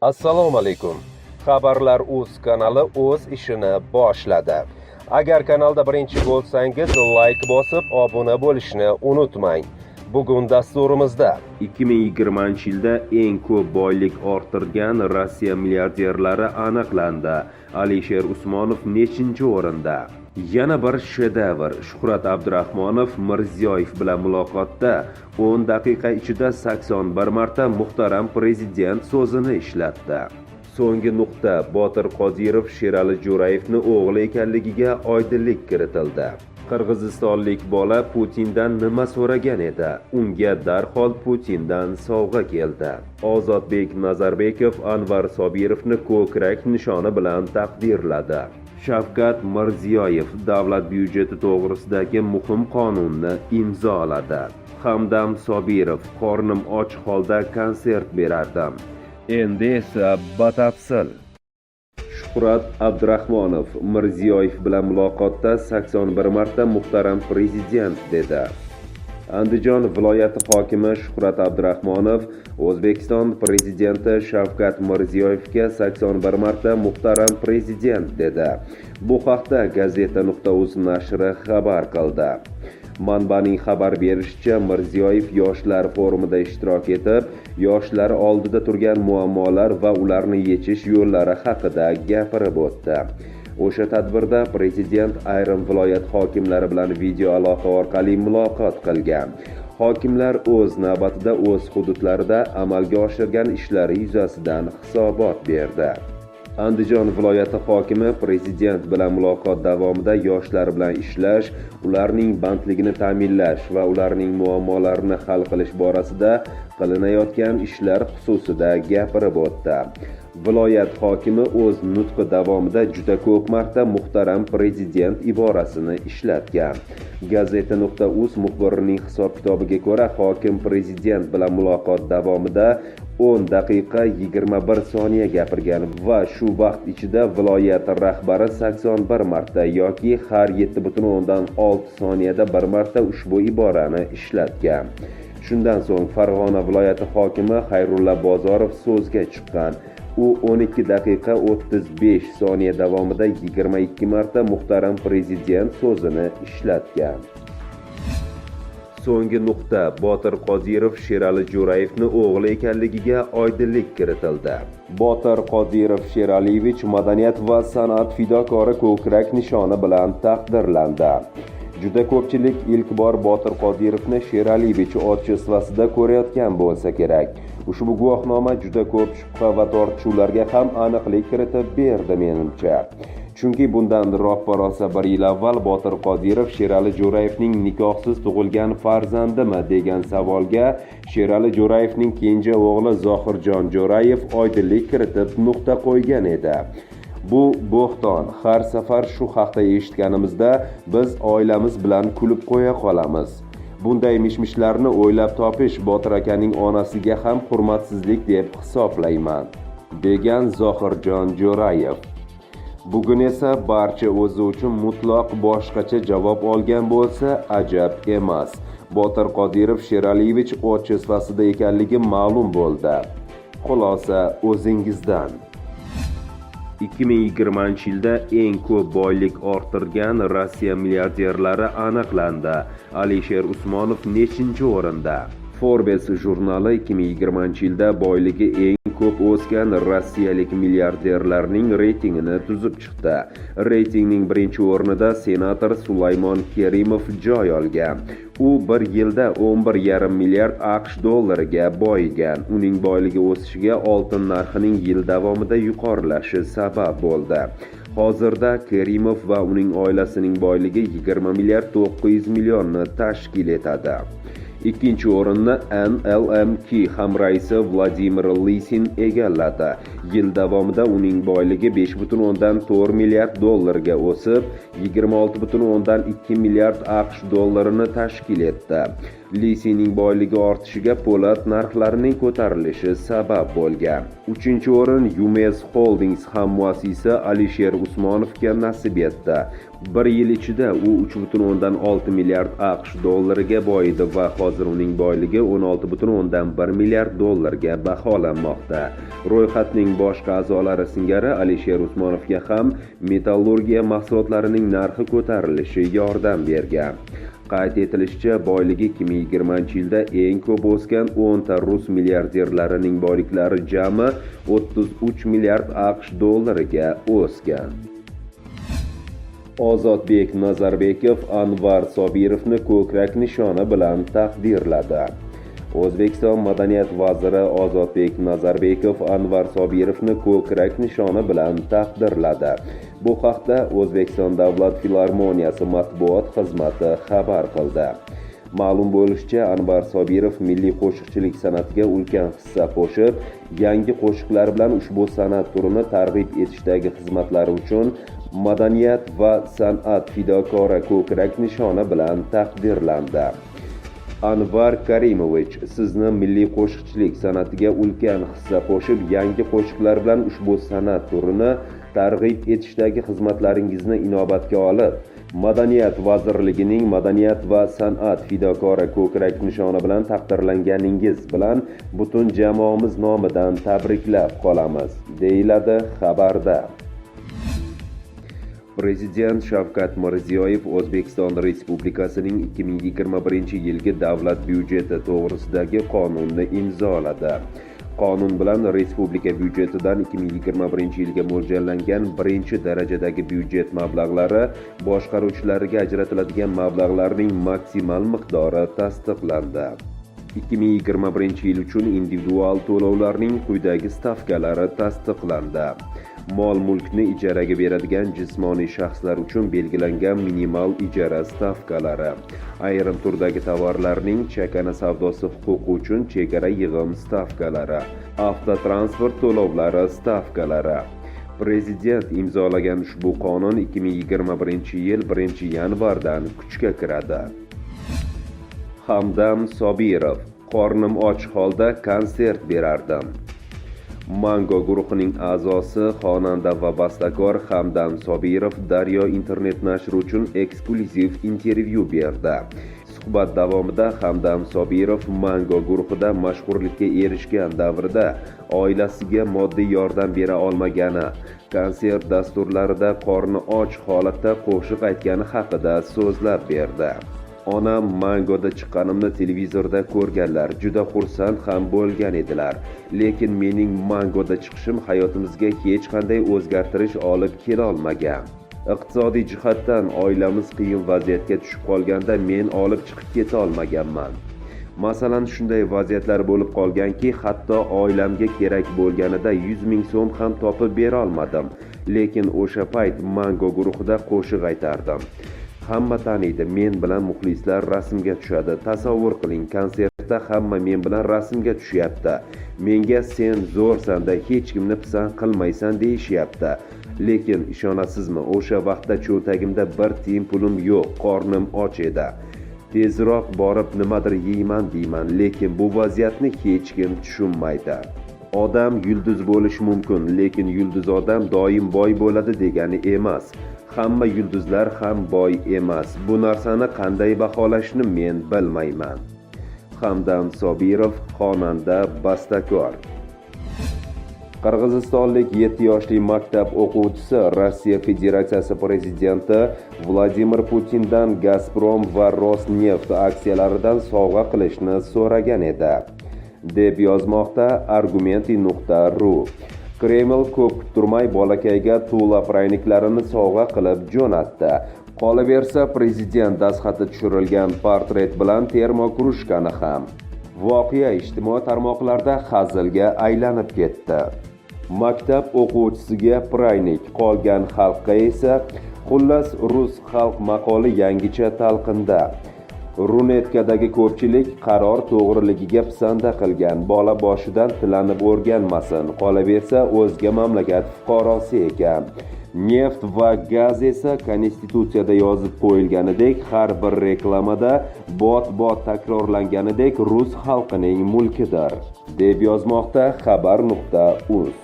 Assalomu alaykum. Xabarlar.uz kanali o'z ishini boshladi. Agar kanalda birinchi bo'lsangiz, like bosib, obuna bo'lishni unutmang. Bugun dasturimizda 2020-yilda eng ko'p boylik orttirgan Rossiya milliarderlari aniqlandi. Alisher Usmonov nechinchi o'rinda? Yana bir shedevr. Shuhrat Abdurahmonov Mirziyoyev bilan muloqotda 10 daqiqa ichida 81 marta muhtaram prezident so'zini ishlatdi. So'nggi nuqta. Botir Qodirov Sherali Jo'rayevni o'g'li ekanligiga oydinlik kiritildi. Qirg'izistonlik bola Putindan nima so'ragan edi? Unga darhol Putindan sovg'a keldi. Ozodbek Nazarbekov Anvar Sobirovni ko'krak nishoni bilan taqdirladi. Shavkat Mirziyoyev davlat byudjeti to'g'risidagi muhim qonunni imzoladi. Hamdam Sobirov qornim och holda konsert berardim. Endi esa batafsil. Shuhrat Abdurahmonov Mirziyoyev bilan muloqotda 81 marta muhtaram prezident dedi. Andijon viloyati hokimi Shuhrat Abdurahmonov O'zbekiston prezidenti Shavkat Mirziyoyevga 81 marta muhtaram prezident dedi. Bu haqda Gazeta.uz nashri xabar qildi. Manbaning xabar berishicha, Mirziyoyev yoshlar forumida ishtirok etib, yoshlar oldida turgan muammolar va ularni yechish yo'llari haqida gapirib o'tdi. O'sha tadbirda prezident ayrim viloyat hokimlari bilan video aloqa orqali muloqot qilgan. Hokimlar o'z navbatida o'z hududlarida amalga oshirgan ishlari yuzasidan hisobot berdi. Andijon viloyati hokimi prezident bilan muloqot davomida yoshlar bilan ishlash, ularning bandligini ta'minlash va ularning muammolarini hal qilish borasida qilinayotgan ishlar xususida gapirib o'tdi. Viloyat hokimi o'z nutqi davomida juda ko'p marta muhtaram prezident iborasini ishlatgan. Gazeta.uz muxbirining hisob-kitobiga ko'ra, hokim prezident bilan muloqot davomida 10 daqiqa 21 soniya gapirgan va shu vaqt ichida viloyat rahbari 81 marta yoki har 7,6 soniyada bir marta ushbu iborani ishlatgan. Shundan so'ng Farg'ona viloyati hokimi Xayrulla Bozorov so'zga chiqqan. U 12 daqiqa 35 soniya davomida 22 marta muhtaram prezident so'zini ishlatgan. So'nggi nuqta. Botir Qodirov Sherali Jo'rayevni o'g'li ekanligiga oydinlik kiritildi. Botir Qodirov Sheraliyevich madaniyat va san'at fidokori ko'krak nishoni bilan taqdirlandi. Juda ko'pchilik ilk bor Botir Qodirovni Sheraliyevich otchestvasida ko'rayotgan bo'lsa kerak. Ushbu guvohnoma juda ko'p shubha va tortishuvlarga ham aniqlik kiritib berdi menimcha. Chunki bundan roppa-rosa bir yil avval Botir Qodirov Sherali Jo'rayevning nikohsiz tug'ilgan farzandimi degan savolga Sherali Jo'rayevning kenja o'g'li Zohirjon Jo'rayev oydinlik kiritib nuqta qo'ygan edi. Bu bo'xton. Har safar shu haqda eshitganimizda biz oilamiz bilan kulib qo'ya qolamiz. Bunday mishmishlarni o'ylab topish Botir akaning onasiga ham hurmatsizlik deb hisoblayman, degan Zohirjon Jo'rayev. Bugun esa barcha o'zi uchun mutlaq boshqacha javob olgan bo'lsa ajab emas. Botir Qodirov Sheraliyevich otchestvasida ekanligi ma'lum bo'ldi. Xulosa o'zingizdan. 2020-yilda eng ko'p boylik orttirgan Rossiya milliarderlari aniqlandi. Alisher Usmonov nechinchi o'rinda? Forbes jurnali 2020-yilda boyligi eng ko'p o'sgan rossiyalik milliarderlarning reytingini tuzib chiqdi. Reytingning birinchi o'rnida senator Sulaymon Kerimov joy olgan. U bir yilda 11,5 milliard AQSh dollariga boyigan. Uning boyligi o'sishiga oltin narxining yil davomida yuqorilashi sabab bo'ldi. Hozirda Kerimov va uning oilasining boyligi 20 milliard 900 millionni tashkil etadi. Ikkinchi o'rinni NLMK hamraisi Vladimir Lisin egalladi. Yil davomida uning boyligi 5,4 milliard dollarga o'sib, 26,2 milliard AQSh dollarini tashkil etdi. Lisining boyligi ortishiga po'lat narxlarining ko'tarilishi sabab bo'lgan. 3-o'rin Yumes Holdings hammuassisi Alisher Usmonovga nasib etdi. 1 yil ichida u 3,6 milliard AQSh dollariga boyidi va hozir uning boyligi 16,1 milliard dollarga baholanmoqda. Ro'yxatning boshqa a'zolari singari Alisher Usmonovga ham metallurgiya mahsulotlarining narxi ko'tarilishi yordam bergan. Qayd etilishicha, boyligi 2020-yilda eng ko'p o'sgan 10 ta rus milliarderlarining boyliklari jami 33 milliard AQSh dollariga o'sgan. Ozodbek Nazarbekov Anvar Sobirovni ko'krak nishoni bilan taqdirladi. O'zbekiston Madaniyat vaziri Ozodbek Nazarbekov Anvar Sobirovni ko'krak nishoni bilan taqdirladi. Bu haqda O'zbekiston Davlat filarmoniyasi matbuot xizmati xabar qildi. Ma'lum bo'lishicha, Anvar Sobirov milliy qo'shiqchilik san'atiga ulkan hissa qo'shib, yangi qo'shiqlar bilan ushbu san'at turini targ'ib etishdagi xizmatlari uchun Madaniyat va san'at fidokori ko'krak nishoni bilan taqdirlandi. Anvar Karimovich, sizni milliy qo'shiqchilik san'atiga ulkan hissa qo'shib, yangi qo'shiqlar bilan ushbu san'at turini targ'ib etishdagi xizmatlaringizni inobatga olib, Madaniyat vazirligining Madaniyat va san'at fidokori ko'krak nishoni bilan taqdirlanganingiz bilan butun jamoamiz nomidan tabriklab qolamiz, deyiladi xabarda. Prezident Shavkat Mirziyoyev O'zbekiston Respublikasining 2021-yilgi davlat byudjeti to'g'risidagi qonunni imzoladi. Qonun bilan respublika byudjetidan 2021-yilga mo'ljallangan birinchi darajadagi byudjet mablag'lari boshqaruvchilariga ajratiladigan mablag'larning maksimal miqdori tasdiqlandi. 2021-yil uchun individual to'lovlarning quyidagi stavkalari tasdiqlandi. Mol-mulkni ijaraga beradigan jismoniy shaxslar uchun belgilangan minimal ijara stavkalari, ayrim turdagi tovarlarning chakana savdosi huquqi uchun chegara yig'im stavkalari, avtotransport to'lovlari stavkalari. Prezident imzolagan ushbu qonun 2021-yil 1-yanvardan kuchga kiradi. Hamdam Sobirov: qornim och holda konsert berardim. Mango guruhining a'zosi, xonanda va bastakor Hamdam Sobirov Daryo internet nashri uchun eksklyuziv intervyu berdi. Suhbat davomida Hamdam Sobirov Mango guruhida mashhurlikka erishgan davrida oilasiga moddiy yordam bera olmagani, konsert dasturlarida qorni och holatda qo'shiq aytgani haqida so'zlab berdi. Onam Mangoda chiqqanimni televizorda ko'rganlar, juda xursand ham bo'lgan edilar. Lekin mening Mangoda chiqishim hayotimizga hech qanday o'zgartirish olib kela olmagan. Iqtisodiy jihatdan oilamiz qiyin vaziyatga tushib qolganda men olib chiqib keta olmaganman. Masalan, shunday vaziyatlar bo'lib qolganki, hatto oilamga kerak bo'lganida 100 ming so'm ham topib bera olmadim. Lekin o'sha payt Mango guruhida qo'shiq aytardim. Hamma taniydi, men bilan muxlislar rasmga tushadi. Tasavvur qiling, konsertda hamma men bilan rasmga tushyapti. Menga sen zo'rsanda, hech kimni pisand qilmaysan deyishyapti. Lekin ishonasizmi, o'sha vaqtda cho'ntagimda bir tiyin pulim yo'q, qornim och edi. Tezroq borib nimadir yeyman deyman, lekin bu vaziyatni hech kim tushunmaydi. Odam yulduz bo'lish mumkin, lekin yulduz odam doim boy bo'ladi degani emas. Hamma yulduzlar ham boy emas. Bu narsani qanday baholashni men bilmayman. Hamdam Sobirov, xonanda, bastakor. Qirg'izistonlik 7 yoshli maktab o'quvchisi Rossiya Federatsiyasi prezidenti Vladimir Putindan Gazprom va Rosneft aksiyalaridan sovg'a qilishni so'ragan edi, deb yozmoqda Argumenti.ru. Kreml ko'p turmay bolakayga tula prayniklarini sovg'a qilib jo'natdi. Qolaversa, prezident dastxati tushirilgan portret bilan termokrushkani ham. Voqea ijtimoiy tarmoqlarda hazilga aylanib ketdi. Maktab o'quvchisiga praynik, qolgan xalqqa esa xullas rus xalq maqoli yangicha talqinda. Runetkadagi ko'pchilik qaror to'g'riligiga pisanda qilgan. Bola boshidan tilanib o'rganmasin, qolaversa o'zga mamlakat fuqarosi ekan. Neft va gaz esa Konstitutsiyada yozib qo'yilganidek har bir reklamada bot takrorlanganidek rus xalqining mulkidir, deb yozmoqda xabar.uz.